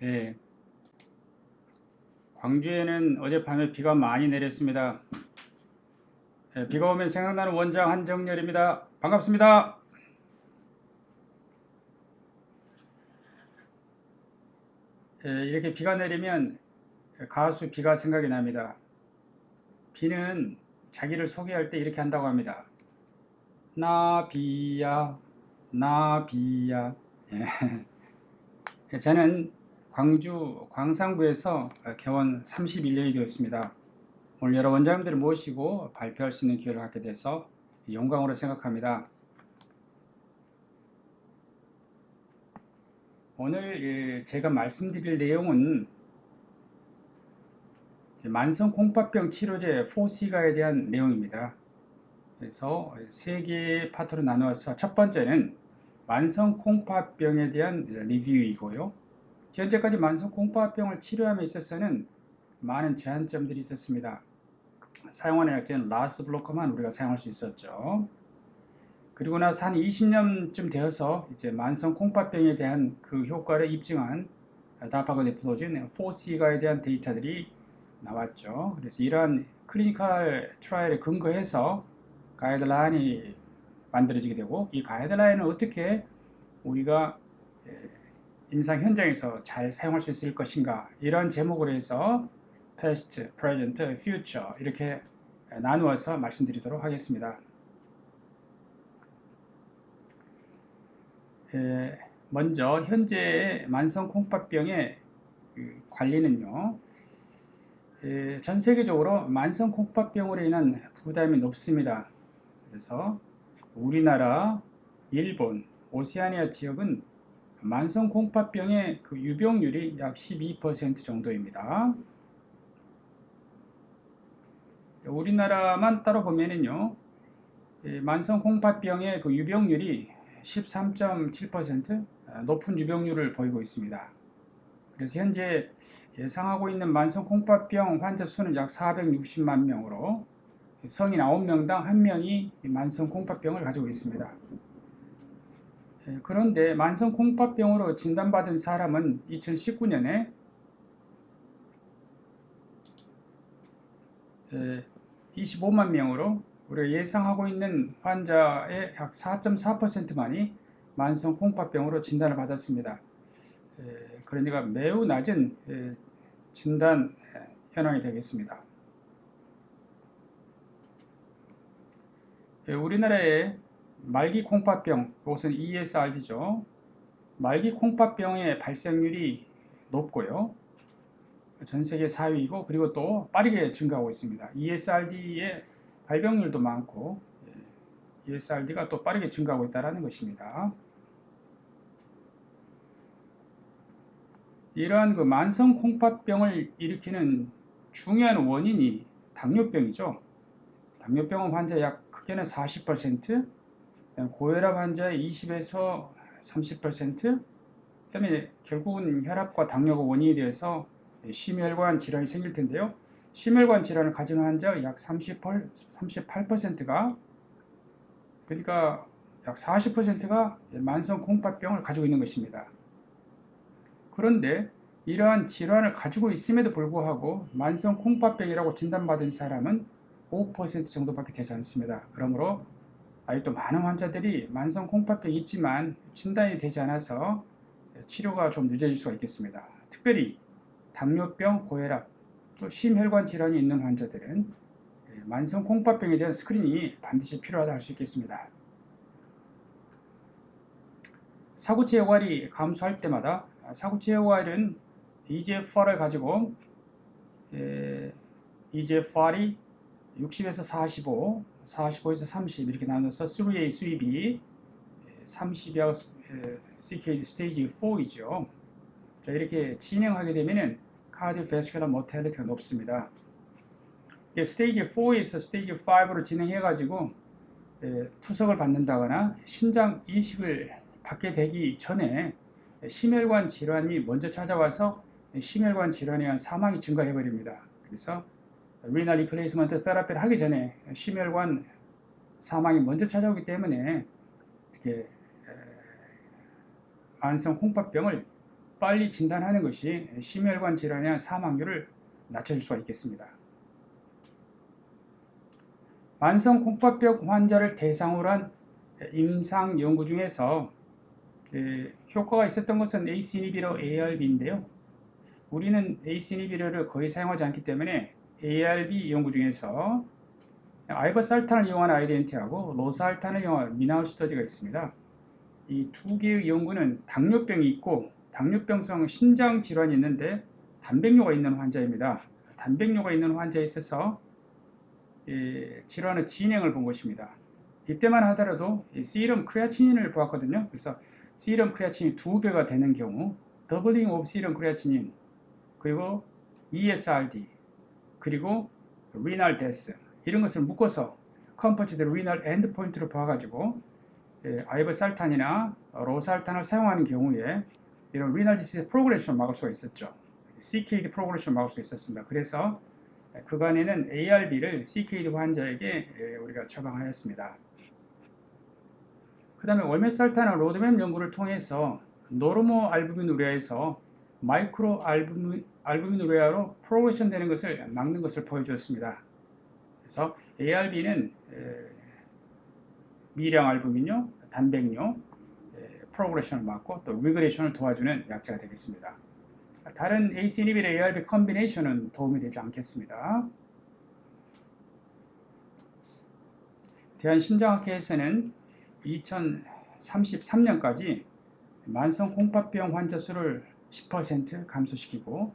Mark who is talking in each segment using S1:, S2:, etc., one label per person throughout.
S1: 예, 광주에는 어젯밤에 비가 많이 내렸습니다. 예, 비가 오면 생각나는 원장 한정열입니다. 반갑습니다. 예, 이렇게 비가 내리면 가수 비가 생각이 납니다. 비는 자기를 소개할 때 이렇게 한다고 합니다. 나 비야, 나 비야. 예, 저는 광주 광산구에서 개원 31년이 되었습니다. 오늘 여러 원장님들을 모시고 발표할 수 있는 기회를 갖게 돼서 영광으로 생각합니다. 오늘 제가 말씀드릴 내용은 만성 콩팥병 치료제 4C가에 대한 내용입니다. 그래서 세 개의 파트로 나누어서 첫 번째는 만성 콩팥병에 대한 리뷰이고요. 현재까지 만성 콩팥병을 치료함에 있어서는 많은 제한점들이 있었습니다. 사용하는 약제는 라스 블로커만 우리가 사용할 수 있었죠. 그리고 나서 한 20년쯤 되어서 이제 만성 콩팥병에 대한 그 효과를 입증한 다파고네플로진 4C가에 대한 데이터들이 나왔죠. 그래서 이러한 클리니컬 트라이얼에 근거해서 가이드라인이 만들어지게 되고, 이 가이드라인을 어떻게 우리가 임상 현장에서 잘 사용할 수 있을 것인가, 이런 제목으로 해서 past, present, future 이렇게 나누어서 말씀드리도록 하겠습니다. 먼저 현재 만성 콩팥병의 관리는요, 전 세계적으로 만성 콩팥병으로 인한 부담이 높습니다. 그래서 우리나라, 일본, 오세아니아 지역은 만성 콩팥병의 그 유병률이 약 12% 정도입니다. 우리나라만 따로 보면은요, 만성 콩팥병의 그 유병률이 13.7% 높은 유병률을 보이고 있습니다. 그래서 현재 예상하고 있는 만성 콩팥병 환자 수는 약 460만 명으로 성인 9명당 1명이 만성 콩팥병을 가지고 있습니다. 그런데 만성 콩팥병으로 진단받은 사람은 2019년에 25만 명으로 우리가 예상하고 있는 환자의 약 4.4%만이 만성 콩팥병으로 진단을 받았습니다. 그러니까 매우 낮은 진단 현황이 되겠습니다. 우리나라의 말기 콩팥병, 이것은 ESRD죠. 말기 콩팥병의 발생률이 높고요. 전 세계 4위이고, 그리고 또 빠르게 증가하고 있습니다. ESRD의 발병률도 많고, ESRD가 또 빠르게 증가하고 있다는 것입니다. 이러한 그 만성 콩팥병을 일으키는 중요한 원인이 당뇨병이죠. 당뇨병 환자 약 크게는 40%, 고혈압 환자의 20에서 30%, 그다음에 결국은 혈압과 당뇨가 원인이 되어서 심혈관 질환이 생길 텐데요. 심혈관 질환을 가진 환자 약 38%가, 그러니까 약 40%가 만성 콩팥병을 가지고 있는 것입니다. 그런데 이러한 질환을 가지고 있음에도 불구하고 만성 콩팥병이라고 진단받은 사람은 5% 정도밖에 되지 않습니다. 그러므로 아직도 많은 환자들이 만성 콩팥병이 있지만 진단이 되지 않아서 치료가 좀 늦어질 수가 있겠습니다. 특별히 당뇨병, 고혈압, 또 심혈관 질환이 있는 환자들은 만성 콩팥병에 대한 스크리닝이 반드시 필요하다 할 수 있겠습니다. 사구체 여과이 감소할 때마다, 사구체 여과일은 EGFR을 가지고 EGFR이 60에서 45, 45에서 30 이렇게 나눠서 3A, 3B, 30이하고 CKD 스테이지 4이죠. 자, 이렇게 진행하게 되면은 카디오베스큘러 모탈리티가 높습니다. 스테이지 4에서 스테이지 5로 진행해가지고 투석을 받는다거나 심장 이식을 받게 되기 전에 심혈관 질환이 먼저 찾아와서 심혈관 질환에 의한 사망이 증가해 버립니다. 그래서 리널 리플레이스먼트 테라피를 하기 전에 심혈관 사망이 먼저 찾아오기 때문에 이렇게 만성 콩팥병을 빨리 진단하는 것이 심혈관 질환의 사망률을 낮춰줄 수가 있겠습니다. 만성 콩팥병 환자를 대상으로 한 임상 연구 중에서 효과가 있었던 것은 ACE 이니비터 ARB인데요. 우리는 ACE 이니비터를 거의 사용하지 않기 때문에 ARB 연구 중에서 아이버살탄을 이용한 아이덴티하고 로사알탄을 이용한 미나울 스터디가 있습니다. 이 두 개의 연구는 당뇨병이 있고 당뇨병성 신장 질환이 있는데 단백뇨가 있는 환자입니다. 단백뇨가 있는 환자에 있어서 질환의 진행을 본 것입니다. 이때만 하더라도 시럼 크레아치닌을 보았거든요. 그래서 시럼 크레아치닌이 2배가 되는 경우 더블링 오브 시럼 크레아치닌 그리고 ESRD 그리고 리날 데스 이런 것을 묶어서 컴포지트 리날 엔드포인트로 봐가지고 아이버살탄이나 로살탄을 사용하는 경우에 이런 리날 디시즈 프로그레션을 막을 수가 있었죠. CKD 프로그레션을 막을 수 있었습니다. 그래서 그간에는 ARB를 CKD 환자에게 우리가 처방하였습니다. 그 다음에 월메살탄은 로드맵 연구를 통해서 노르모 알부미누리아에서 마이크로 알부미누리아로 프로그레션 되는 것을 막는 것을 보여주었습니다. 그래서 ARB는 미량 알부민요, 단백뇨, 프로그레션을 막고 또 리그레이션을 도와주는 약제가 되겠습니다. 다른 ACE 이니비터 ARB 컨비네이션은 도움이 되지 않겠습니다. 대한심장학회에서는 2033년까지 만성 콩팥병 환자 수를 10% 감소시키고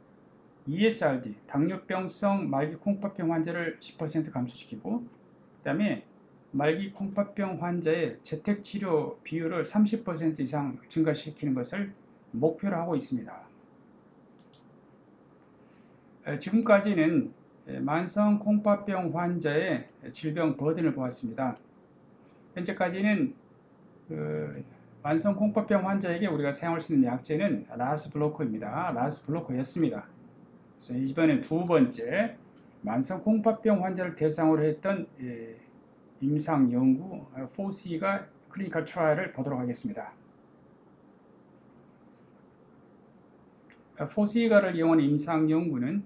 S1: ESRD, 당뇨병성 말기 콩팥병 환자를 10% 감소시키고 그 다음에 말기 콩팥병 환자의 재택치료 비율을 30% 이상 증가시키는 것을 목표로 하고 있습니다. 지금까지는 만성 콩팥병 환자의 질병 버든을 보았습니다. 현재까지는 만성 콩팥병 환자에게 우리가 사용할 수 있는 약제는 라스 블로커입니다. 라스 블로커였습니다. 그래서 이번엔 두 번째 만성 콩팥병 환자를 대상으로 했던 임상 연구 4C가 클리니컬 트라이얼을 보도록 하겠습니다. 4C가를 이용한 임상 연구는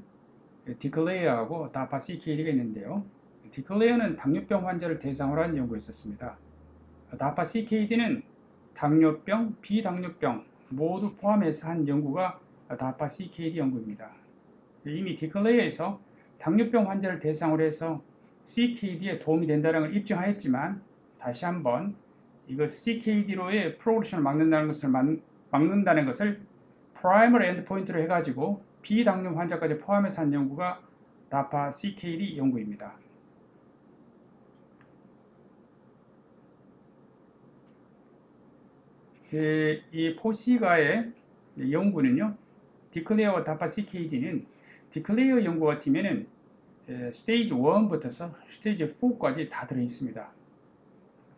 S1: 디클레어하고 다파CKD가 있는데요. 디클레어는 당뇨병 환자를 대상으로 한 연구였었습니다. 다파CKD는 당뇨병, 비당뇨병 모두 포함해서 한 연구가 다파CKD 연구입니다. 이미 디클레어에서 당뇨병 환자를 대상으로 해서 CKD에 도움이 된다는 걸 입증하였지만 다시 한번 이것 CKD로의 프로그레션을 막는다는 것을 프라이머리 엔드포인트로 해가지고 비당뇨 환자까지 포함해서 한 연구가 다파CKD 연구입니다. 이 포시가의 연구는요, 디클레어와 다파CKD는 디클레어 연구 같으면은 스테이지 1부터서 스테이지 4까지 다 들어있습니다.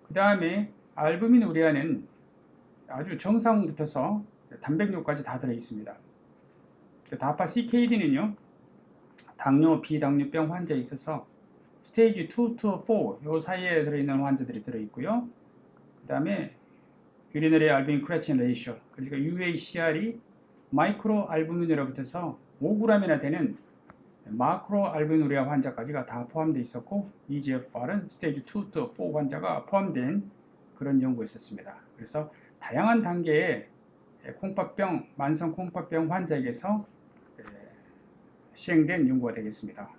S1: 그 다음에 알부민 우레아는 아주 정상부터서 단백뇨까지 다 들어있습니다. 다파CKD는요, 당뇨, 비당뇨병 환자에 있어서 스테이지 2 to 4, 요 사이에 들어있는 환자들이 들어있고요. 그 다음에 유리너리 알부민 크레아틴 레이쇼, 그러니까 UACR이 마이크로 알부민으로부터서 5g이나 되는 마크로 알부미누리아 환자까지가 다 포함되어 있었고 EGFR은 스테이지 2 to 4 환자가 포함된 그런 연구였었습니다. 그래서 다양한 단계의 콩팥병, 만성 콩팥병 환자에게서 시행된 연구가 되겠습니다.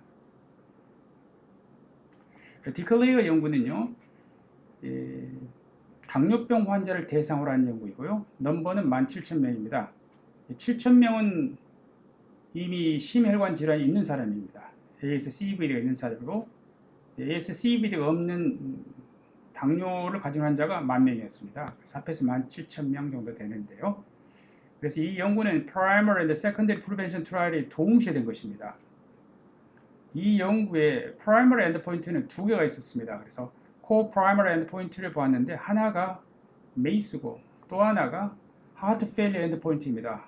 S1: 디클레어 연구는요, 당뇨병 환자를 대상으로 한 연구이고요. 넘버는 17,000명입니다. 7,000명은 이미 심혈관 질환이 있는 사람입니다. ASCVD가 있는 사람이고 ASCVD가 없는 당뇨를 가진 환자가 10,000명이었습니다. 그래서 합해서 17,000명 정도 되는데요. 그래서 이 연구는 Primary and Secondary Prevention Trial이 동시에 된 것입니다. 이 연구의 Primary Endpoint는 두 개가 있었습니다. 그래서 Co-Primary Endpoint를 보았는데 하나가 메이스고 또 하나가 Heart Failure Endpoint입니다.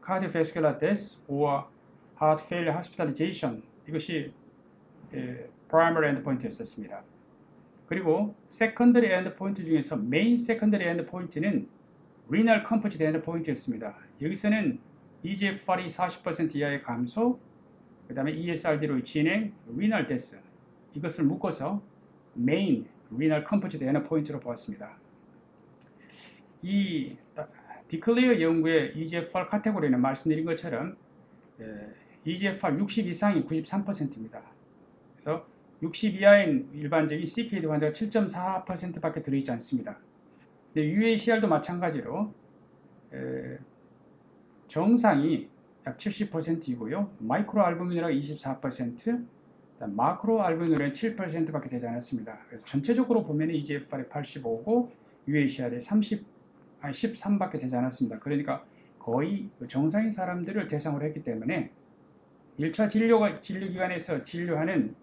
S1: Cardiovascular Death or Heart Failure Hospitalization 이것이 Primary Endpoint였었습니다. 그리고 Secondary Endpoint 중에서 Main Secondary Endpoint는 Renal Composite Endpoint였습니다. 여기서는 EGFR이 40% 이하의 감소, 그 다음에 ESRD로 진행, renal death 이것을 묶어서 main renal composite endpoint로 보았습니다. 이 디클레어 연구의 EGFR 카테고리는 말씀드린 것처럼 EGFR 60 이상이 93%입니다. 그래서 60 이하인 일반적인 CKD 환자가 7.4%밖에 들어있지 않습니다. UACR도 마찬가지로 정상이 약 70%이고요. 마이크로 알부미누라가 24%, 마크로 알부미누라는 7%밖에 되지 않았습니다. 그래서 전체적으로 보면 EGFR이 85고 UACR이 13밖에 되지 않았습니다. 그러니까 거의 정상인 사람들을 대상으로 했기 때문에 1차 진료기관에서 진료하는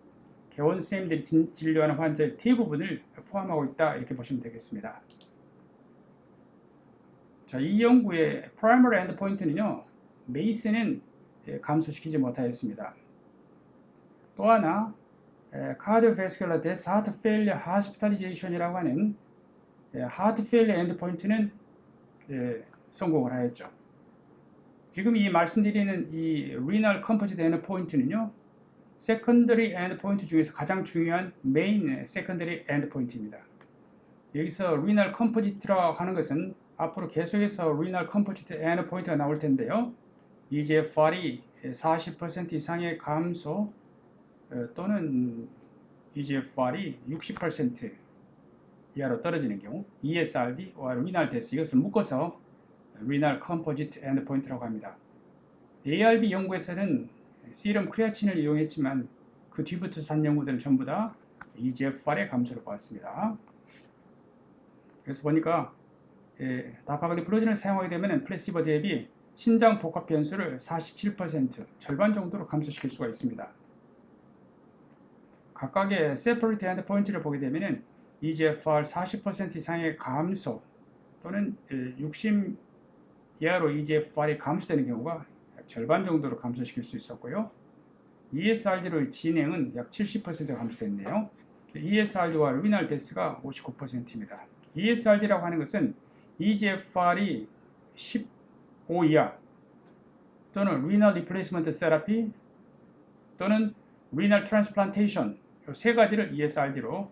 S1: 개원선생님들이 진료하는 환자의 대부분을 포함하고 있다 이렇게 보시면 되겠습니다. 자, 이 연구의 프라이머리 엔드포인트는요, 메이스는 감소시키지 못하였습니다. 또 하나 cardiovascular death, heart failure, hospitalization이라고 하는 heart failure 엔드포인트는 성공을 하였죠. 지금 이 말씀드리는 이 renal composite endpoint는요, secondary endpoint 중에서 가장 중요한 main secondary endpoint입니다. 여기서 renal composite라고 하는 것은 앞으로 계속해서 renal composite endpoint가 나올 텐데요. EGFR이 40% 이상의 감소 또는 EGFR이 60% 이하로 떨어지는 경우 ESRD와 renal death 이것을 묶어서 renal composite endpoint라고 합니다. ARB 연구에서는 serum 크레아틴을 이용했지만 그 뒤부터 산 연구들은 전부 다 EGFR의 감소를 보았습니다. 그래서 보니까 다파글리플로진을 사용하게 되면 플래시보 대비 신장 복합 변수를 47% 절반 정도로 감소시킬 수가 있습니다. 각각의 세퍼레이트 엔드포인트를 보게 되면 EGFR 40% 이상의 감소 또는 60 이하로 EGFR이 감소되는 경우가 약 절반 정도로 감소시킬 수 있었고요. ESRD로의 진행은 약 70% 감소됐네요. ESRD와 renal death가 59%입니다. ESRD라고 하는 것은 EGFR이 15 이하 또는 renal replacement therapy 또는 renal transplantation 이 세 가지를 ESRD로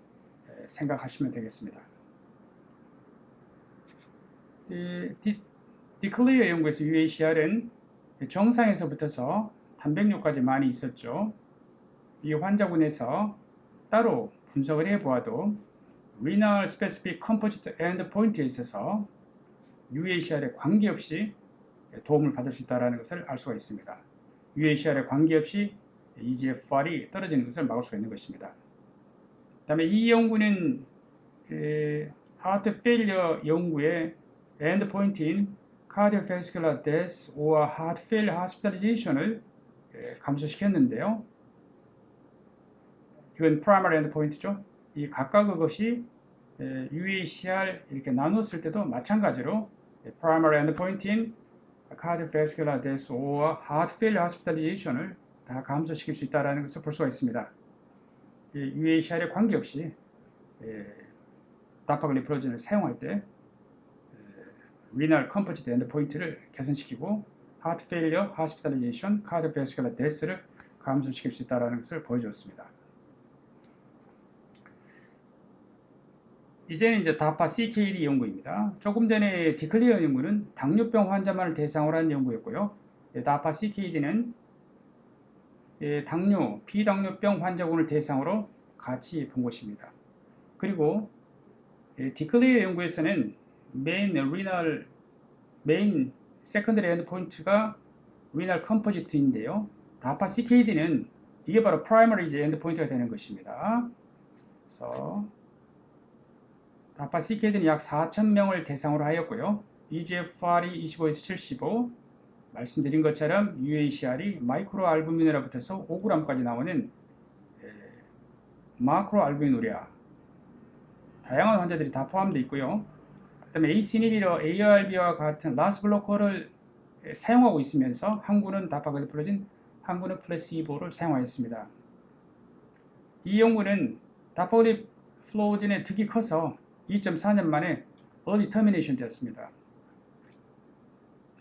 S1: 생각하시면 되겠습니다. 디클레어 연구에서 UACR은 정상에서부터서 단백뇨까지 많이 있었죠. 이 환자군에서 따로 분석을 해보아도 renal specific composite endpoint에 있어서 UACR에 관계없이 도움을 받을 수 있다는 것을 알 수가 있습니다. UACR에 관계없이 EGFR이 떨어지는 것을 막을 수가 있는 것입니다. 그 다음에 이 연구는 heart failure 연구의 endpoint인 cardiovascular death or heart failure hospitalization을 감소시켰는데요. 이건 primary endpoint죠. 이 각각 그것이 UACR 이렇게 나눴을 때도 마찬가지로 primary endpoint인 cardiovascular death or heart failure hospitalization을 다 감소시킬 수 있다는 것을 볼 수가 있습니다. UACR에 관계없이 다파글리플로진을 사용할 때 renal composite endpoint를 개선시키고 heart failure, hospitalization, cardiovascular death를 감소시킬 수 있다는 것을 보여주었습니다. 이제는 이제 다파 CKD 연구입니다. 조금 전에 디클리어 연구는 당뇨병 환자만을 대상으로 한 연구였고요. 다파 CKD는 당뇨, 비당뇨병 환자군을 대상으로 같이 본 것입니다. 그리고 디클리어 연구에서는 메인 세컨더리 엔드포인트가 renal composite인데요. 다파 CKD는 이게 바로 primary 엔드포인트가 되는 것입니다. 그래서 다파 CKD는 약 4,000명을 대상으로 하였고요. EGFR이 25에서 75, 말씀드린 것처럼 UACR이 마이크로 알부미누라 붙어서 5g까지 나오는 마크로 알부미누리아 다양한 환자들이 다 포함되어 있고요. 그 다음에 ACE1로 ARB와 같은 라스 블로커를 사용하고 있으면서 한 군은 다파글리플로진, 한 군은 플래시보를 사용하였습니다. 이 연구는 다파글리플로진의 득이 커서 2.4년 만에 early termination 되었습니다.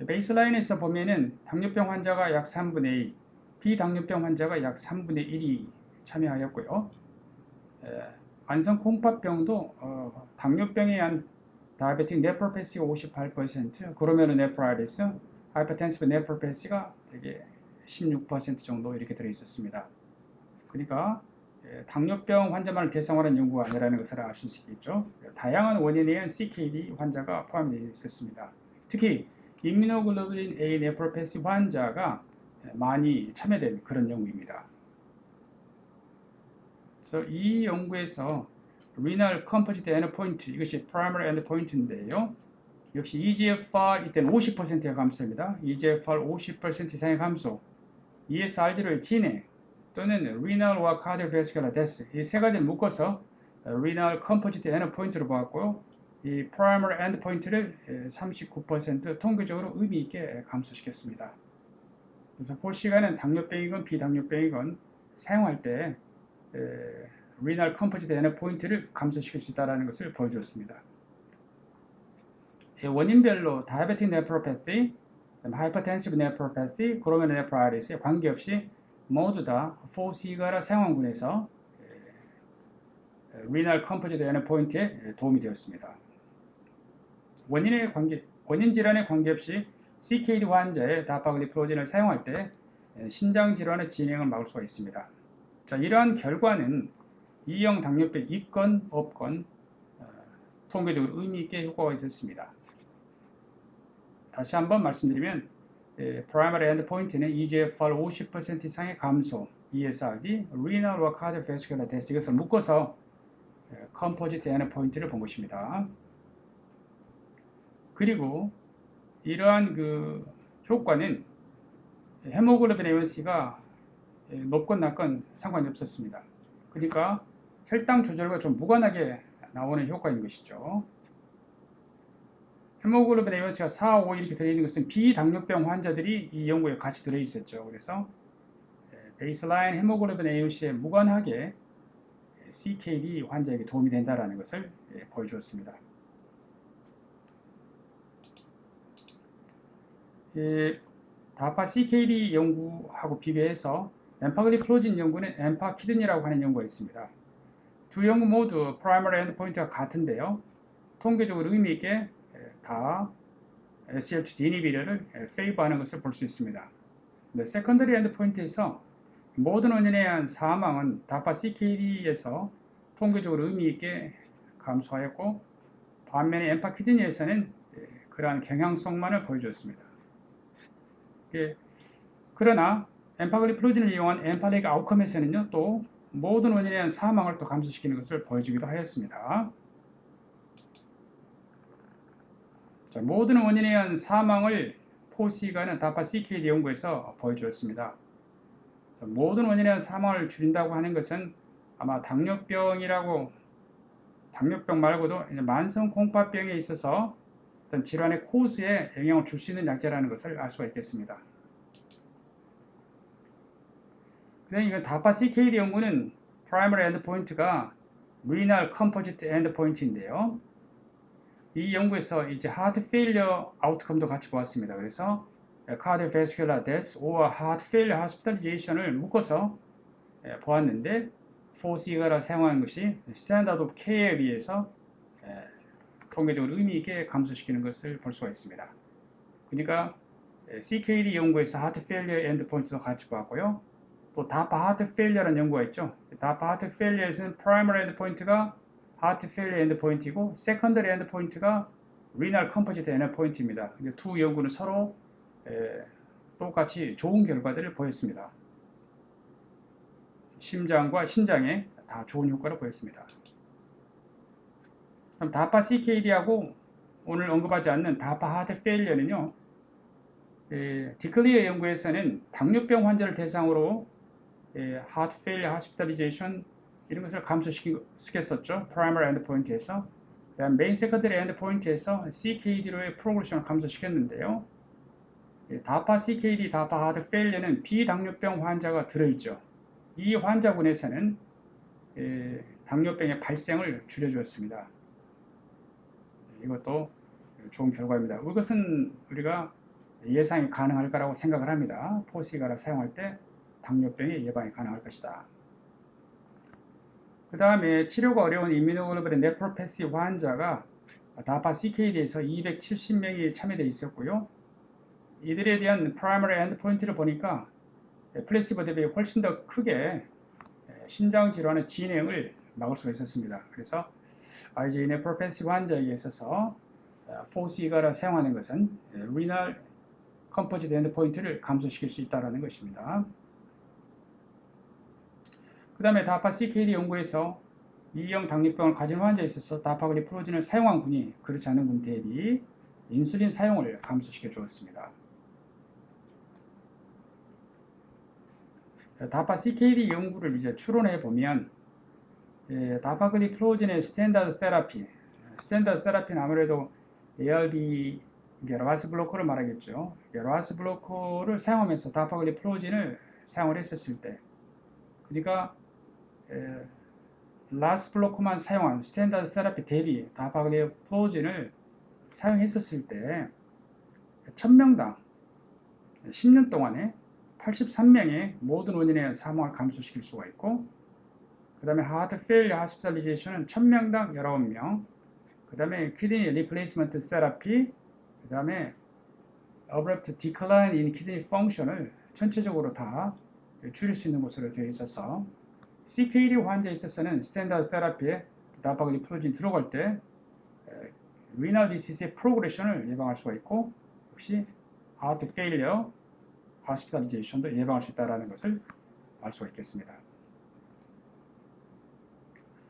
S1: 베이스라인에서 보면은 당뇨병 환자가 약 3분의 2, 비당뇨병 환자가 약 3분의 1이 참여하였고요. 만성 콩팥병도 당뇨병에 의한 다이아베틱 네프로패시가 58%, glomerulonephritis, hypertensive nephropathy가 되게 16% 정도 이렇게 들어있었습니다. 그러니까 당뇨병 환자만을 대상으로 한 연구가 아니라는 것을 알 수 있겠죠. 다양한 원인에 의한 CKD 환자가 포함되어 있었습니다. 특히 임무노글로불린 A 네프로패시 환자가 많이 참여된 그런 연구입니다. 그래서 이 연구에서 Renal Composite Endpoint, 이것이 Primary Endpoint인데요. 역시 EGFR 이때는 50%가 감소입니다. EGFR 50% 이상의 감소, ESRD를 진행 또는 Renal과 Cardiovascular Death, 이 세 가지를 묶어서 Renal Composite Endpoint로 보았고요. 이 Primary Endpoint를 39% 통계적으로 의미 있게 감소시켰습니다. 그래서 볼 시간은 당뇨병이건 비당뇨병이건 사용할 때 Renal Composite Endpoint를 감소시킬 수 있다는 것을 보여주었습니다. 원인별로 Diabetic Nephropathy, Hypertensive Nephropathy, Glomerulonephritis에 관계없이 모두 다 4시가라 상황군에서 Renal Composite Endpoint에 도움이 되었습니다. 원인 질환에 관계없이 CKD 환자의 다파글리프로진을 사용할 때 신장 질환의 진행을 막을 수가 있습니다. 자, 이러한 결과는 2형 당뇨병 있건 없건 통계적으로 의미 있게 효과가 있었습니다. 다시 한번 말씀드리면 프라이머리 엔드포인트는 EGFR 50% 이상의 감소, ESRD, Renal과 Cardiovascular Death, 이것을 묶어서 컴포지트 엔드포인트를 본 것입니다. 그리고 이러한 그 효과는 헤모글로빈 A1C가 높건 낮건 상관이 없었습니다. 그러니까 혈당 조절과 좀 무관하게 나오는 효과인 것이죠. 헤모글로빈 A1C가 4, 5 이렇게 들어있는 것은 비당뇨병 환자들이 이 연구에 같이 들어있었죠. 그래서 베이스라인 헤모글로빈 A1C에 무관하게 CKD 환자에게 도움이 된다는 것을 보여주었습니다. 다파 CKD 연구하고 비교해서 엠파글리프로진 연구는 엠파키든이라고 하는 연구가 있습니다. 두 연구 모두 프라이머리 엔드포인트가 같은데요. 통계적으로 의미 있게 다 SGLT2 이니비터를 페이버하는 것을 볼 수 있습니다. 세컨더리 엔드포인트에서 모든 원인에 의한 사망은 다파 CKD에서 통계적으로 의미 있게 감소하였고, 반면에 엠파키드니에서는 그러한 경향성만을 보여주었습니다. 그러나 엠파글리프로진을 이용한 엠파렉 아웃컴에서는요, 또 모든 원인에 의한 사망을 또 감소시키는 것을 보여주기도 하였습니다. 자, 모든 원인에 의한 사망을 포시가는 다파 CKD 연구에서 보여주었습니다. 자, 모든 원인에 의한 사망을 줄인다고 하는 것은 아마 당뇨병 말고도 만성 콩팥병에 있어서 어떤 질환의 코스에 영향을 줄 수 있는 약제라는 것을 알 수가 있겠습니다. 그다음에 이건 다파 CKD 연구는 프라이머리 엔드포인트가 Renal Composite Endpoint인데요. 이 연구에서 이제 하트 페일리어 아웃컴도 같이 보았습니다. 그래서 Cardiovascular Death or Heart Failure Hospitalization을 묶어서 보았는데 4시가라 사용하는 것이 스탠다드 오브 케어에 비해서 통계적으로 의미 있게 감소시키는 것을 볼 수가 있습니다. 그러니까 CKD 연구에서 하트 페일리어 엔드포인트도 같이 보았고요. 또 다파 하트 페일리어라는 연구가 있죠. 다파 하트 페일리어에서는 프라이머리 엔드포인트가 하트 페일리어 엔드포인트이고 세컨더리 엔드포인트가 리널 컴포지트 엔드포인트입니다. 두 연구는 서로 똑같이 좋은 결과들을 보였습니다. 심장과 신장에 다 좋은 효과를 보였습니다. 그럼 다파 CKD하고 오늘 언급하지 않는 다파 하트 페일리어는요, 디클리어 연구에서는 당뇨병 환자를 대상으로 하트 페일리어 하스피탈리제이션 이런 것을 감소시켰었죠. 프라이머리 엔드포인트에서. 그다음 메인 세컨더리 엔드포인트에서 CKD로의 프로그레션을 감소시켰는데요. 다파 CKD, 다파 하트 페일리어는 비당뇨병 환자가 들어있죠. 이 환자군에서는 당뇨병의 발생을 줄여주었습니다. 이것도 좋은 결과입니다. 이것은 우리가 예상이 가능할 거라고 생각을 합니다. 포시가를 사용할 때 당뇨병의 예방이 가능할 것이다. 그 다음에 치료가 어려운 이뮤노글로불린 네프로패시 환자가 다파 CKD에서 270명이 참여되어 있었고요. 이들에 대한 프라이머리 엔드포인트를 보니까 플래시보 대비 훨씬 더 크게 신장 질환의 진행을 막을 수가 있었습니다. 그래서 IgA 네프로패시 환자에게 있어서 포시가를 사용하는 것은 리널 컴포지트 엔드포인트를 감소시킬 수 있다는 것입니다. 그 다음에 다파 CKD 연구에서 2형 당뇨병을 가진 환자에 있어서 다파글리프로진을 사용한 군이 그렇지 않은 군 대비 인슐린 사용을 감소시켜 주었습니다. 다파 CKD 연구를 이제 추론해 보면 다파글리프로진의 스탠다드 테라피는 아무래도 ARB 라스 블로커를 말하겠죠. 라스 블로커를 사용하면서 다파글리프로진을 사용을 했었을 때, 그러니까 라스 블로커만 사용한 스탠다드 테라피 대비 다파글리프로진을 사용했었을 때 1000명당 10년 동안에 83명의 모든 원인의 사망을 감소시킬 수가 있고, 그 다음에 하트 페일리어 하스피탈리제이션은 1000명당 19명, 그 다음에 키드니 리플레이스먼트 세라피, 그 다음에 abrupt decline in kidney function을 전체적으로 다 줄일 수 있는 것으로 되어 있어서 CKD 환자에 있어서는 스탠다드 테라피에 다파글리프로진 들어갈 때 리널 디시스의 프로그레션을 예방할 수가 있고, 역시 하트 페일리어 하스피탈리제이션도 예방할 수 있다는 것을 알 수가 있겠습니다.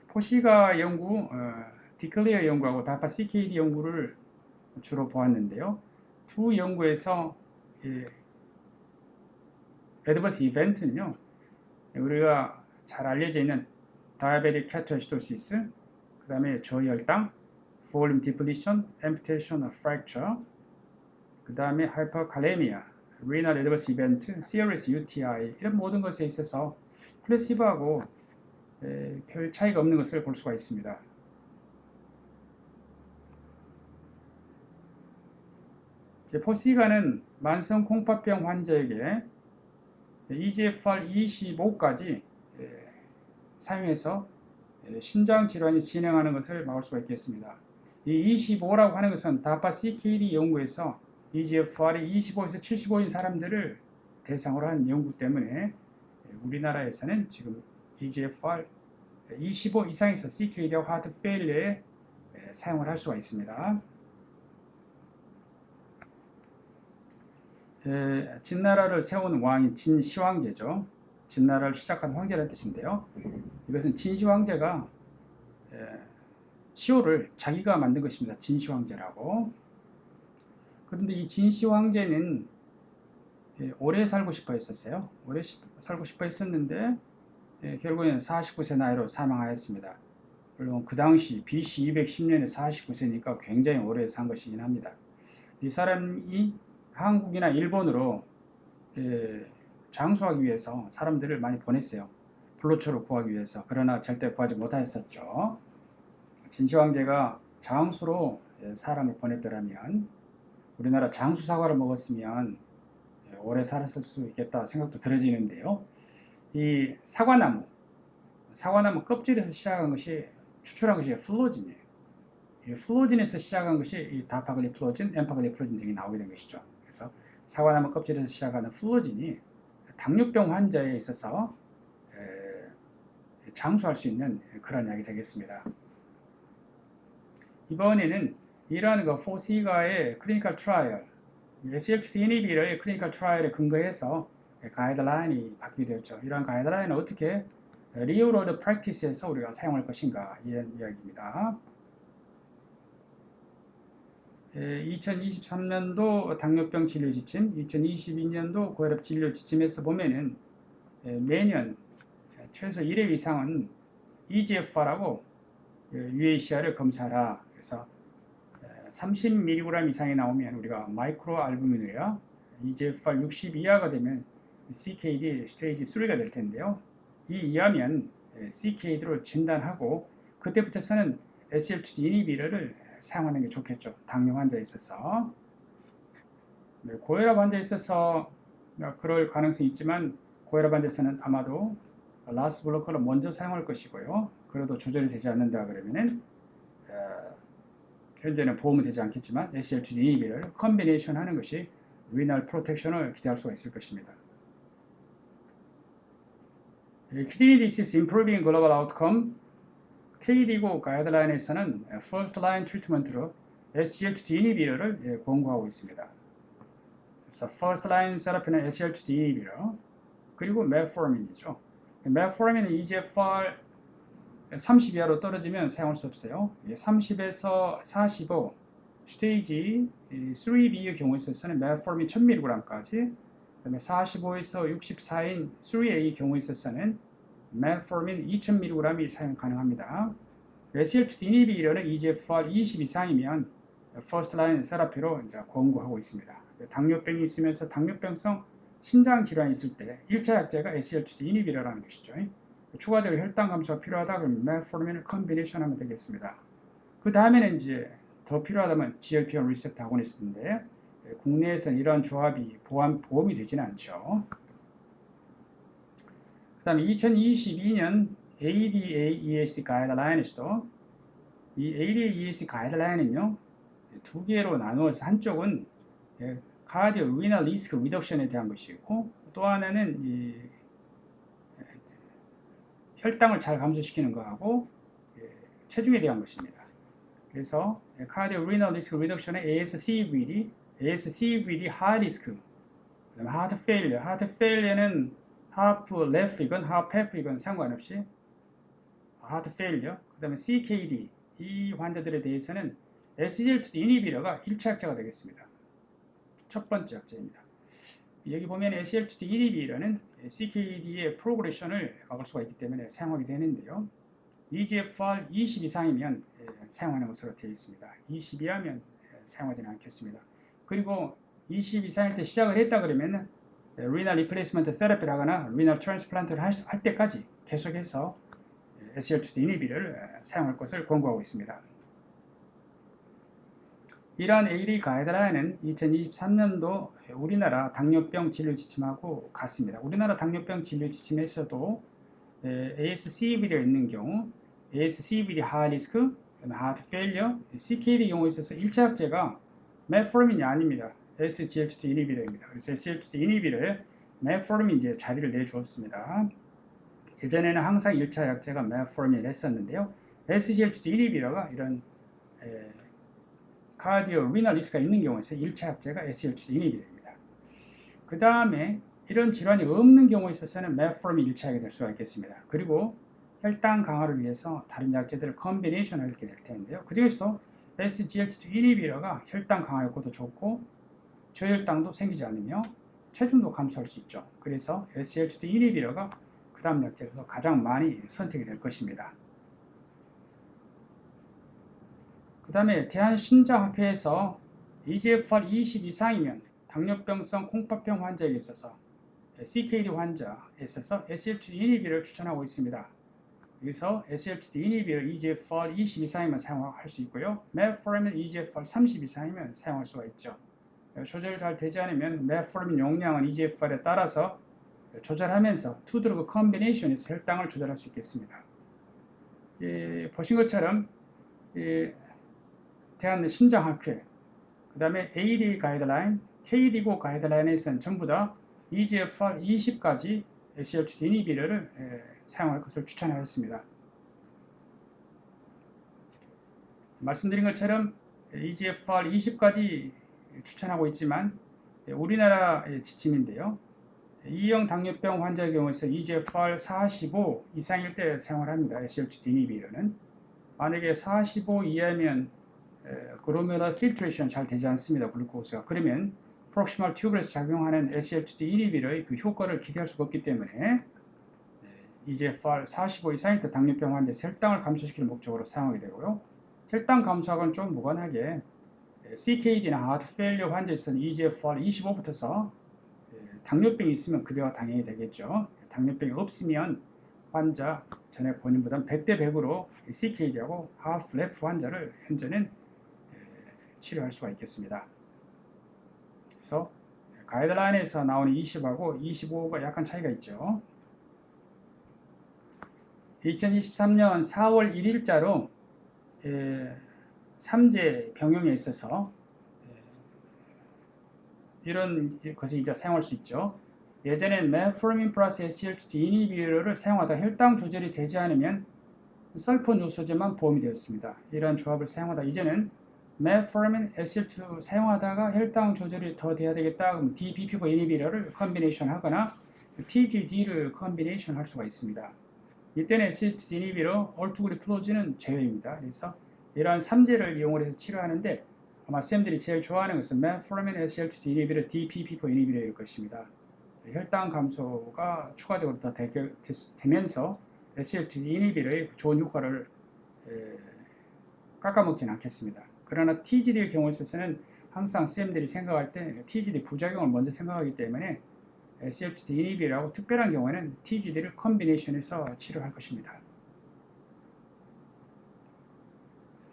S1: 포시가 연구, 디클리어 연구하고 다파 CKD 연구를 주로 보았는데요. 두 연구에서 애드버스 이벤트는요, 우리가 잘 알려져 있는 다이아베틱 케토에시도시스, 그 다음에 저혈당, 볼륨 디플리션, 앰푸테이션, 프랙처, 그 다음에 하이퍼칼레미아, 리널 애드버스 이벤트, CRS UTI, 이런 모든 것에 있어서 플래시보하고 별 차이가 없는 것을 볼 수가 있습니다. 포시가는 만성 콩팥병 환자에게 EGFR 25까지 사용해서 신장 질환이 진행하는 것을 막을 수가 있겠습니다. 이 25라고 하는 것은 다파 CKD 연구에서 EGFR이 25에서 75인 사람들을 대상으로 한 연구 때문에 우리나라에서는 지금 EGFR 25 이상에서 CKD와 하트 페일리어에 사용을 할 수가 있습니다. 진나라를 세운 왕이 진시황제죠. 진나라를 시작한 황제라는 뜻인데요. 이것은 진시황제가 시호를 자기가 만든 것입니다. 진시황제라고. 그런데 이 진시황제는 오래 살고 싶어 했었어요. 오래 살고 싶어 했었는데 결국에는 49세 나이로 사망하였습니다. 물론 그 당시 BC 210년에 49세니까 굉장히 오래 산 것이긴 합니다. 이 사람이 한국이나 일본으로 장수하기 위해서 사람들을 많이 보냈어요. 불로초를 구하기 위해서. 그러나 절대 구하지 못하였었죠. 진시황제가 장수로 사람을 보냈더라면, 우리나라 장수 사과를 먹었으면 오래 살았을 수 있겠다 생각도 들어지는데요. 이 사과나무 껍질에서 시작한 것이, 추출한 것이 플로진이에요. 이 플로진에서 시작한 것이 이 다파글리프로진, 엠파글리프로진 등이 나오게 된 것이죠. 그래서 사과나무 껍질에서 시작하는 플로진이 당뇨병 환자에 있어서 장수할 수 있는 그런 약이 되겠습니다. 이번에는 이러한 포시가의 클리니컬 트라이얼, SGLT2 이니비터의 클리니컬 트라이얼에 근거해서 가이드라인이 바뀌게 되었죠. 이러한 가이드라인은 어떻게 리얼 월드 프랙티스에서 우리가 사용할 것인가, 이런 이야기입니다. 2023년도 당뇨병 진료 지침, 2022년도 고혈압 진료 지침에서 보면은 매년 최소 1회 이상은 EGFR하고 UACR을 검사하라. 그래서 30mg 이상이 나오면 우리가 마이크로 알부민이라, EGFR 60 이하가 되면 CKD 스테이지 3가 될 텐데요. 이 이하면 CKD로 진단하고 그때부터서는 SGLT2 이니비터를 사용하는 게 좋겠죠. 당뇨 환자에 있어서. 네, 고혈압 환자에 있어서 그럴 가능성이 있지만 고혈압 환자에서는 아마도 라스 블로커를 먼저 사용할 것이고요. 그래도 조절이 되지 않는다 그러면은 현재는 보험은 되지 않겠지만 SGLT2 이니비를 컨비네이션 하는 것이 리널 프로텍션을 기대할 수가 있을 것입니다. Kidney Disease Improving Global Outcome KDIGO 가이드라인에서는 First Line 트리트먼트로 SGLT2 이니비를 권고하고 있습니다. 그래서 First Line 세라피는 SGLT2 이니비러 그리고 메포르민이죠. 메포르민은 EGFR 30 이하로 떨어지면 사용할 수 없어요. 30에서 45 스테이지 3B의 경우에 있어서는 메포르민 1000mg까지, 그다음에 45에서 64인 3A의 경우에 있어서는 메포르민 2000mg이 사용 가능합니다. SGLT2 이니비러는 EGFR 20 이상이면 퍼스트 라인 세라피로 이제 권고하고 있습니다. 당뇨병이 있으면서 당뇨병성 심장 질환이 있을 때 1차 약제가 SGLT2 이니비러라는 것이죠. 추가적으로 혈당 감소가 필요하다 그러면 메포르민을 컨비네이션 하면 되겠습니다. 그 다음에는 이제 더 필요하다면 GLP-1 리셉터 아고니스트인데 국내에서는 이런 조합이 보험이 되지는 않죠. 그 다음에 2022년 ADA-EAC 가이드라인에서도 이 ADA-EAC 가이드라인은요 두 개로 나누어서 한쪽은 카디오 리널 리스크 리덕션에 대한 것이 있고 또 하나는 이 혈당을 잘 감소시키는 거하고 체중에 대한 것입니다. 그래서 카디오 리널 리스크 리덕션의 ASCVD, ASCVD 하이 리스크, 그다음에 하트 페일리어, 하트 페일리어는 하프 레프이건 하프 페프이건 상관없이 하트 페일리어, 그다음에 CKD 이 환자들에 대해서는 SGLT2 이니비러가 1차 약제가 되겠습니다. 첫 번째 약제입니다. 여기 보면 SGLT2 이니비러는 CKD의 프로그레션을 막을 수가 있기 때문에 사용하게 되는데요. EGFR 20 이상이면 사용하는 것으로 되어 있습니다. 20 이하면 사용하지는 않겠습니다. 그리고 20 이상일 때 시작을 했다 그러면 리널 리플레이스먼트 테라피를 하거나 리널 트랜스플란트를 할 때까지 계속해서 SGLT2 이니비를 사용할 것을 권고하고 있습니다. 이러한 AD 가이드라인은 2023년도 우리나라 당뇨병 진료 지침하고 같습니다. 우리나라 당뇨병 진료 지침에서도 ASCVD가 있는 경우 ASCVD 하이 리스크, 하트 페일리어, CKD 경우에 있어서 1차 약제가 메포르민이 아닙니다. SGLT2 이니비러입니다. 그래서 SGLT2 이니비러에 메포르민 이제 자리를 내주었습니다. 예전에는 항상 1차 약제가 메포르민을 했었는데요. SGLT2 이니비러가 이런 카디오 리널 리스크가 있는 경우에서 1차 약제가 SGLT2 이니비러입니다. 그 다음에 이런 질환이 없는 경우에 있어서는 메포르민 1차 약이 될 수가 있겠습니다. 그리고 혈당 강화를 위해서 다른 약제들을 컨비네이션을 하게 될 텐데요. 그 중에서 SGLT2 이니비러가 혈당 강화 효과도 좋고 저혈당도 생기지 않으며 체중도 감소할 수 있죠. 그래서 SGLT2 이니비러가 그 다음 약제로서 가장 많이 선택이 될 것입니다. 그 다음에 대한신장학회에서 EGFR 20 이상이면 당뇨병성 콩팥병 환자에게 있어서 CKD 환자에 있어서 SGLT2 이니비를 추천하고 있습니다. 여기서 SGLT2 이니비를 EGFR 20 이상이면 사용할 수 있고요. 메포르민 EGFR 30 이상이면 사용할 수가 있죠. 조절 잘 되지 않으면 메포르민 용량은 EGFR에 따라서 조절하면서 투드러그 컨비네이션에서 혈당을 조절할 수 있겠습니다. 보신 것처럼 대한신장학회, 그 다음에 AD 가이드라인, KDIGO 가이드라인에서는 전부 다 EGFR 20까지 SGLT2 이니비러를 사용할 것을 추천하였습니다. 말씀드린 것처럼 EGFR 20까지 추천하고 있지만 우리나라의 지침인데요. 2형 당뇨병 환자의 경우에서 EGFR 45 이상일 때 사용을 합니다. SGLT2 이니비러는. 만약에 45 이하면 글로메룰 필트레이션 잘 되지 않습니다. 글루코스가. 그러면 프록시멀 튜브에서 작용하는 SGLT2 이니비러의 그 효과를 기대할 수가 없기 때문에 EGFR 45 이상일 때 당뇨병 환자의 혈당을 감소시키는 목적으로 사용하게 되고요. 혈당 감소하고는 좀 무관하게 CKD나 하트 페일리어 환자에서는 EGFR 25부터서 당뇨병이 있으면 급여가 당연히 되겠죠. 당뇨병이 없으면 환자 전에 본인보다 100대 100으로 CKD하고 하프 레프 환자를 현재는 치료할 수가 있겠습니다. 그래서 가이드라인에서 나오는 20하고 25가 약간 차이가 있죠. 2023년 4월 1일자로 3제 병용에 있어서 이런 것이 이제 사용할 수 있죠. 예전엔 메프로민 플러스 SGLT2 이니비터를 사용하다 혈당 조절이 되지 않으면 설포노소제만 포함이 되었습니다. 이러한 조합을 사용하다 이제는 메프로민 SGLT2 사용하다가 혈당 조절이 더 돼야 되겠다. 그럼 DPP4 이니비터를 컨비네이션 하거나 TGD를 컨비네이션 할 수가 있습니다. 이때는 SGLT2 이니비터 얼투그리플로즈는 제외입니다. 그래서 이러한 3제를 이용을 해서 치료하는데 아마 쌤들이 제일 좋아하는 것은 메프로민 SGLT2 이니비터 DPP4 이니비터일 것입니다. 혈당 감소가 추가적으로 더 되면서 SGLT2 이니비터의 좋은 효과를 깎아먹지는 않겠습니다. 그러나 TGD의 경우에 있어서는 항상 쌤들이 생각할 때 TGD 부작용을 먼저 생각하기 때문에 SGLT2 이니비터하고 특별한 경우에는 TGD를 컨비네이션해서 치료할 것입니다.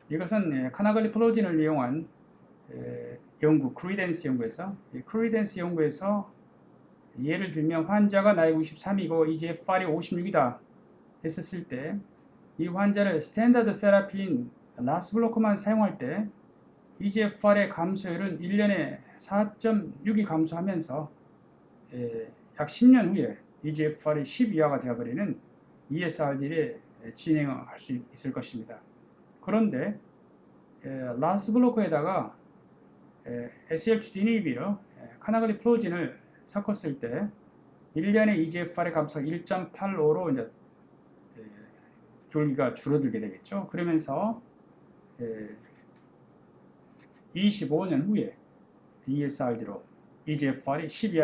S1: 이것은 카나글리플로진을 이용한 연구, 크리덴스 연구에서 크리덴스 연구에서 예를 들면 환자가 나이가 93이고 EGFR이 56이다 했었을 때 이 환자를 스탠다드 세라피인 라스블로크만 사용할 때 EGFR의 감소율은 1년에 4.6이 감소하면서 약 10년 후에 EGFR이 10 이하가 되어버리는 ESRD를 진행할 수 있을 것입니다. 그런데 라스블로크에다가 SGLT2 이니비터 카나글리플로진을 섞었을 때 1년에 EGFR의 감소가 1.85로 이제 줄기가 줄어들게 되겠죠. 그러면서 25년 후에 ESRD로 EGFR이 10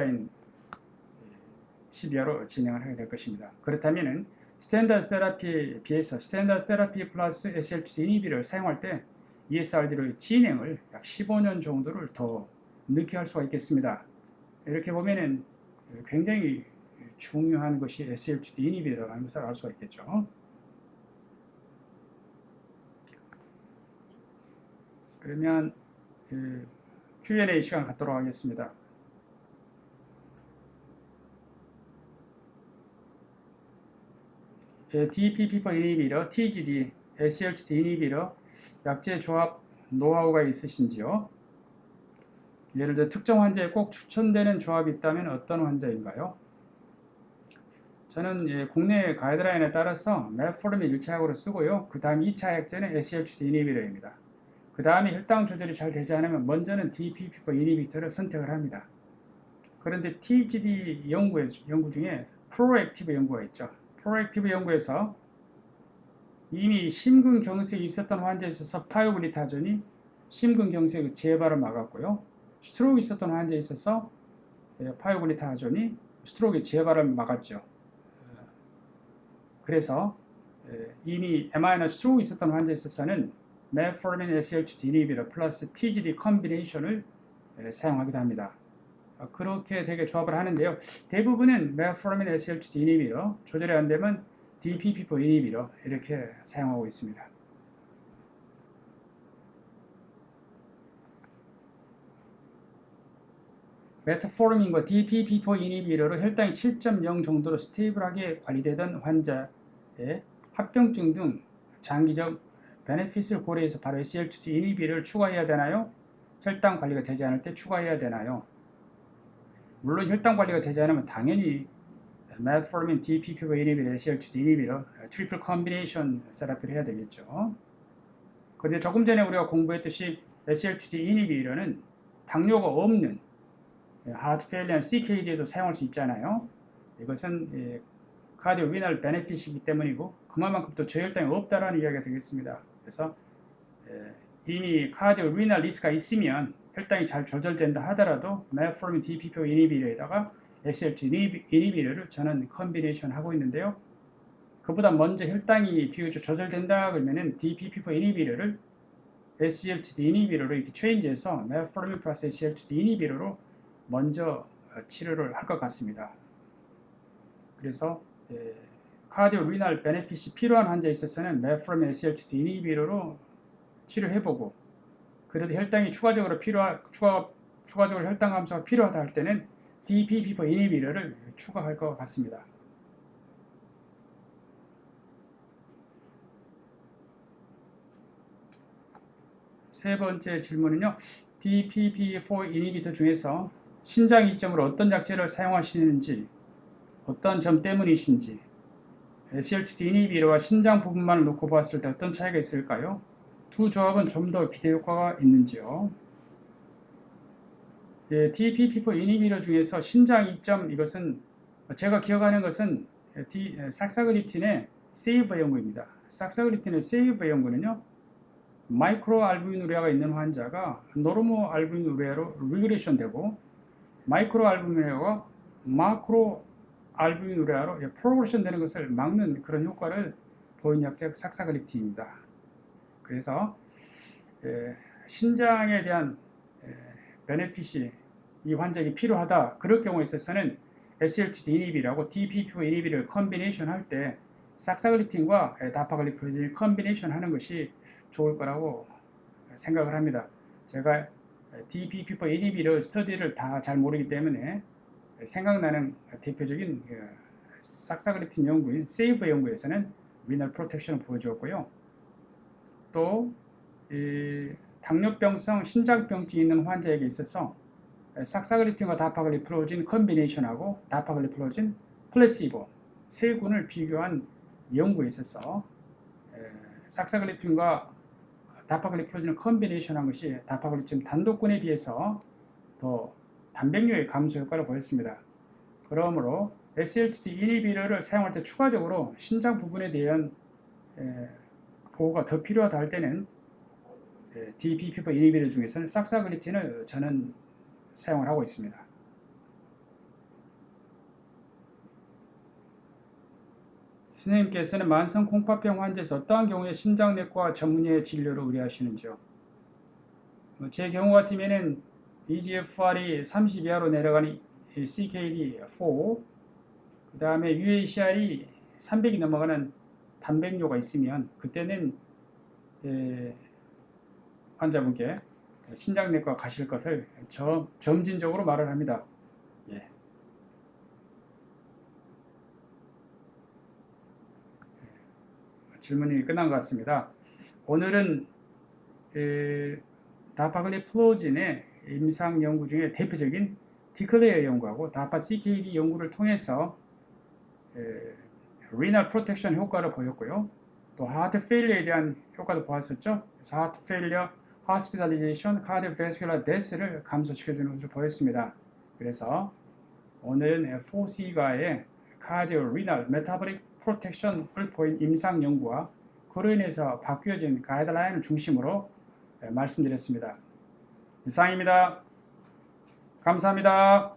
S1: 이하로 진행을 하게 될 것입니다. 그렇다면 스탠다드 테라피에 비해서 스탠다드 테라피 플러스 SGLT2 이니비터를 사용할 때 ESRD로의 진행을 약 15년 정도를 더 늦게 할 수가 있겠습니다. 이렇게 보면은 굉장히 중요한 것이 SGLT2 이니비터라는 것을 알 수가 있겠죠. 그러면 Q&A 시간 갖도록 하겠습니다. DPP4 이니비터, TGD, SGLT2 이니비터 약제 조합 노하우가 있으신지요? 예를 들어 특정 환자에 꼭 추천되는 조합이 있다면 어떤 환자인가요? 저는 국내 가이드라인에 따라서 메포르민 1차약으로 쓰고요. 그 다음 2차 약제는 SGLT2 이니비터입니다. 그 다음에 혈당 조절이 잘 되지 않으면 먼저는 DPP4 이니비터를 선택을 합니다. 그런데 TGD 연구 중에 프로액티브 연구가 있죠. 프로액티브 연구에서 이미 심근경색이 있었던 환자에 있어서 파요글리타존이 심근경색 재발을 막았고요. 스트로크 있었던 환자에 있어서 파요글리타존이 스트로크의 재발을 막았죠. 그래서 이미 MI나 스트로크 있었던 환자에 있어서는 메포르민 SGLT2 이니비터 플러스 TGD 컨비네이션을 사용하기도 합니다. 그렇게 되게 조합을 하는데요. 대부분은 메포르민 SGLT2 이니비터, 조절이 안 되면 DPP4 이니비터 이렇게 사용하고 있습니다. 메트포르민과 DPP4 이니비터로 혈당이 7.0 정도로 스테이블하게 관리되던 환자의 합병증 등 장기적 베네핏을 고려해서 바로 SGLT2 이니비터를 추가해야 되나요? 혈당 관리가 되지 않을 때 추가해야 되나요? 물론 혈당 관리가 되지 않으면 당연히 메트포르민, DPP4 이니비터, SGLT2 이니비터 트리플 컨비네이션 세라피를 해야 되겠죠. 그런데 조금 전에 우리가 공부했듯이 SGLT2 이니비터는 당뇨가 없는 하트 페일리어 CKD에도 사용할 수 있잖아요. 이것은 카디오 위널 베네핏이기 때문이고 그만큼 또 저혈당이 없다라는 이야기가 되겠습니다. 그래서 이미 카디오 위널 리스크가 있으면 혈당이 잘 조절된다 하더라도 메포르민 DPP4 이니비터에다가 SGLT2 이니비터를 저는 컨비네이션 하고 있는데요. 그보다 먼저 혈당이 비교적 조절된다 그러면은 DPP4 이니비터를 SGLT2 이니비터로 이렇게 체인지해서 메포르민 플러스 SGLT2 이니비터로 먼저 치료를 할 것 같습니다. 그래서 카디오 리널 베네핏이 필요한 환자에 있어서는 메포르민 SGLT2 이니비터로 치료해보고 그래도 혈당이 추가적으로 추가적으로 혈당 감소가 필요하다 할 때는 DPP4 이니비터를 추가할 것 같습니다. 세 번째 질문은요. DPP4 이니비터 중에서 신장 이점으로 어떤 약제를 사용하시는지, 어떤 점 때문이신지, SGLT2 이니비터와 신장 부분만을 놓고 봤을 때 어떤 차이가 있을까요? 두 조합은 좀 더 기대 효과가 있는지요? DPP4 이니비터 중에서 신장 이점, 이것은 제가 기억하는 것은 삭사그리틴의 세이버 연구입니다. 삭사그리틴의 세이버 연구는요. 마이크로 알부미누리아가 있는 환자가 노르모 알부미누리아로 리그레션 되고 마이크로 알부미누리아가 마크로 알부미누리아로 프로그레션 되는 것을 막는 그런 효과를 보인 약제가 삭사그리틴입니다. 그래서 신장에 대한 베네핏이 이 환자에게 필요하다. 그럴 경우에 있어서는 SGLT2 이니비라고 DPP4 이니비를 컨비네이션 할 때 삭사글리틴과 다파글리프로진을 컨비네이션 하는 것이 좋을 거라고 생각을 합니다. 제가 DPP4 이니비를 스터디를 다 잘 모르기 때문에 생각나는 대표적인 삭사글리틴 연구인 세이브 연구에서는 리널 프로텍션을 보여주었고요. 또 당뇨병성 신장병증이 있는 환자에게 있어서 삭사글리틴과 다파글리프로진 컨비네이션하고 다파글리프로진 플래시보 세 군을 비교한 연구에 있어서 삭사글리틴과 다파글리프로진을 컨비네이션한 것이 다파글리틴 단독군에 비해서 더 단백뇨의 감소 효과를 보였습니다. 그러므로 SGLT2 이니비터를 사용할 때 추가적으로 신장 부분에 대한 보호가 더 필요하다 할 때는 DPP4 이니비터 중에서는 삭사글리틴을 저는 사용을 하고 있습니다. 선생님께서는 만성 콩팥병 환자에서 어떠한 경우에 신장내과 전문의의 진료를 의뢰하시는지요? 제 경우 같으면은 EGFR이 30 이하로 내려가는 CKD4, 그 다음에 UACR이 300이 넘어가는 단백뇨가 있으면 그때는 환자분께 신장내과 가실 것을 점진적으로 말을 합니다. 예. 질문이 끝난 것 같습니다. 오늘은 다파글리플로진의 임상 연구 중에 대표적인 디클레어 연구하고 다파 CKD 연구를 통해서 리널 프로텍션 효과를 보였고요. 또 하트 페일리어에 대한 효과도 보았었죠. 그래서 하트 페일리어, 호스피탈리제이션, 카디오베스큘러 데스를 감소시켜주는 것을 보였습니다. 그래서 오늘은 4C가의 카디오 리널 메타보릭 프로텍션을 보인 임상 연구와 그로 인해서 바뀌어진 가이드라인을 중심으로 말씀드렸습니다. 이상입니다. 감사합니다.